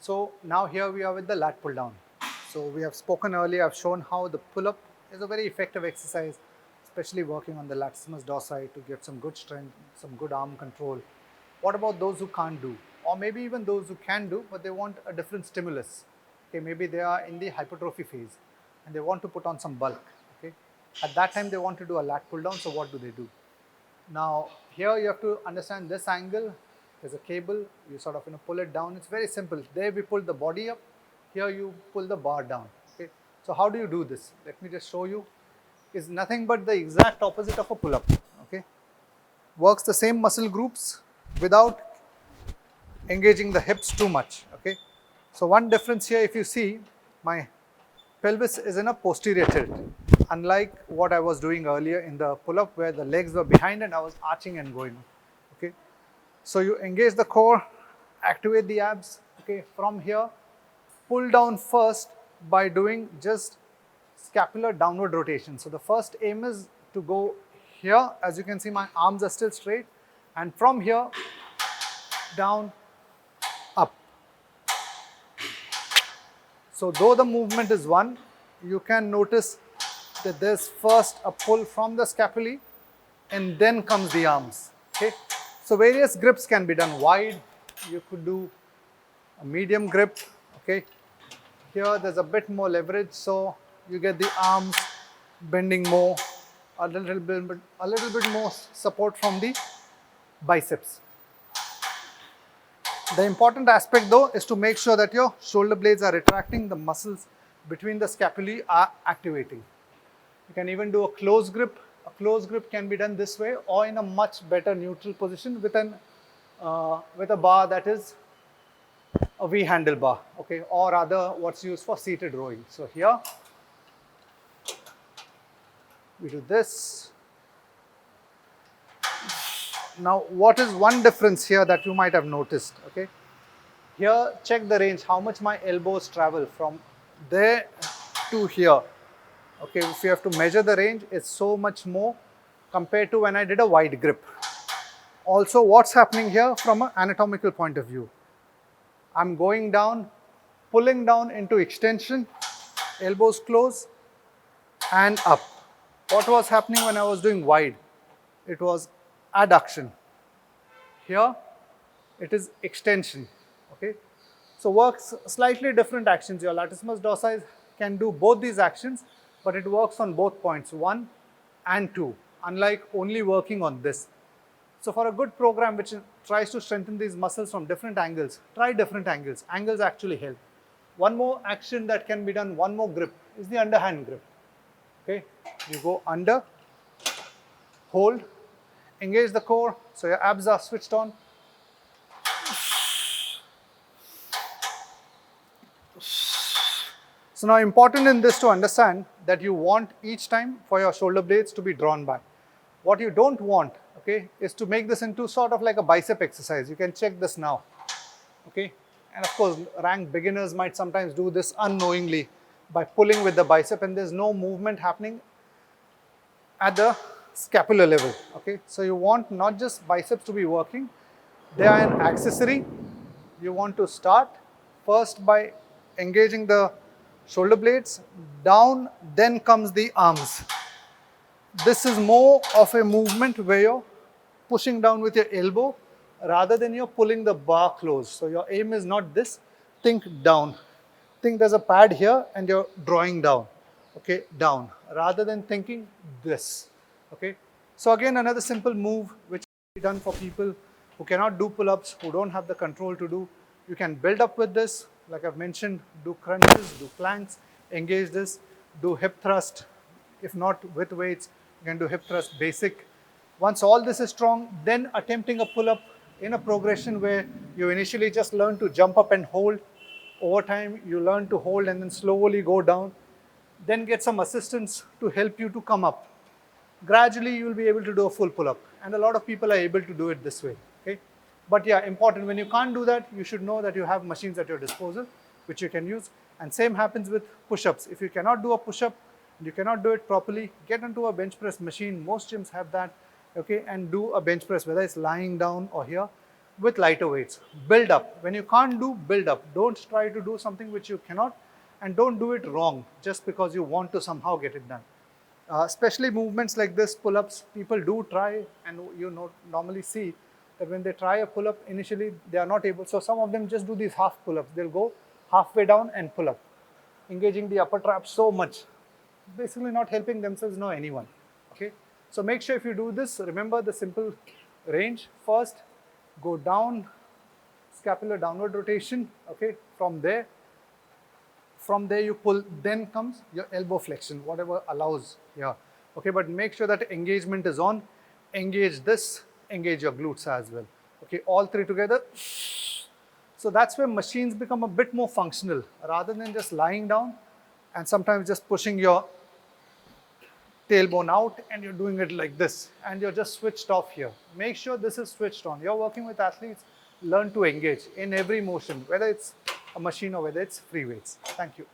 So now here we are with the lat pull down. So we have spoken earlier, I've shown how the pull up is a very effective exercise, especially working on the latissimus dorsi to get some good strength, some good arm control. What about those who can't do? Or maybe even those who can do, but they want a different stimulus. Okay, maybe they are in the hypertrophy phase and they want to put on some bulk. Okay, at that time they want to do a lat pull down, so what do? Now here you have to understand this angle. There's a cable, you sort of pull it down. It's very simple. There we pull the body up, here you pull the bar down. Okay, so how do you do this? Let me just show you. Is nothing but the exact opposite of a pull up. Okay, works the same muscle groups without engaging the hips too much. Okay, so one difference here, if you see, my pelvis is in a posterior tilt, unlike what I was doing earlier in the pull-up where the legs were behind and I was arching and going. Okay, so you engage the core, activate the abs. Okay, from here, pull down first by doing just scapular downward rotation. So the first aim is to go here. As you can see, my arms are still straight, and from here down, up. So though the movement is one, you can notice that there's first a pull from the scapulae and then comes the arms. Okay, so various grips can be done. Wide, you could do a medium grip. Okay, here there's a bit more leverage, so you get the arms bending more, a little bit more support from the biceps. The important aspect though is to make sure that your shoulder blades are retracting, the muscles between the scapulae are activating. You can even do a close grip. A close grip can be done this way or in a much better neutral position with a bar that is a V handle bar, okay, or rather what's used for seated rowing. So here we do this. Now what is one difference here that you might have noticed? Okay, here check the range, how much my elbows travel from there to here. Okay, if you have to measure the range, it's so much more compared to when I did a wide grip. Also, what's happening here from an anatomical point of view? I'm going down, pulling down into extension, elbows close and up. What was happening when I was doing wide? It was adduction. Here, it is extension. Okay, so works slightly different actions. Your latissimus dorsi can do both these actions, but it works on both points, 1 and 2, unlike only working on this. So for a good program which tries to strengthen these muscles from different angles, try different angles. Angles actually help. One more action that can be done, one more grip, is the underhand grip. Okay, you go under, hold, engage the core, so your abs are switched on. So now important in this to understand that you want each time for your shoulder blades to be drawn back. What you don't want, okay, is to make this into sort of like a bicep exercise. You can check this now. Okay, and of course ranked beginners might sometimes do this unknowingly by pulling with the bicep and there's no movement happening at the scapular level. Okay, so you want not just biceps to be working, they are an accessory. You want to start first by engaging the shoulder blades down, then comes the arms. This is more of a movement where you're pushing down with your elbow rather than you're pulling the bar close. So your aim is not this, think down. Think there's a pad here and you're drawing down, okay, down, rather than thinking this, okay. So again, another simple move which can be done for people who cannot do pull-ups, who don't have the control to do. You can build up with this, like I've mentioned, do crunches, do planks, engage this, do hip thrust. If not with weights, you can do hip thrust basic. Once all this is strong, then attempting a pull-up in a progression where you initially just learn to jump up and hold. Over time, you learn to hold and then slowly go down. Then get some assistance to help you to come up. Gradually, you will be able to do a full pull-up. And a lot of people are able to do it this way. Okay? But yeah, important, when you can't do that, you should know that you have machines at your disposal, which you can use. And same happens with push-ups. If you cannot do a push-up, you cannot do it properly, get onto a bench press machine. Most gyms have that, okay, and do a bench press, whether it's lying down or here. with lighter weights. Build up. When you can't do, build up. Don't try to do something which you cannot, and don't do it wrong just because you want to somehow get it done. Especially movements like this, pull-ups, people do try, and you normally see that when they try a pull-up, initially they are not able. So some of them just do these half pull-ups. They'll go halfway down and pull up, engaging the upper trap so much, basically not helping themselves nor anyone. Okay, so make sure if you do this, remember the simple range. First, go down, scapular downward rotation. Okay, from there you pull, then comes your elbow flexion, whatever allows here. Okay, but make sure that engagement is on. Engage this, engage your glutes as well. Okay, all three together. So that's where machines become a bit more functional rather than just lying down and sometimes just pushing your tailbone out and you're doing it like this and you're just switched off here. Make sure this is switched on. You're working with athletes, learn to engage in every motion, whether it's a machine or whether it's free weights. Thank you.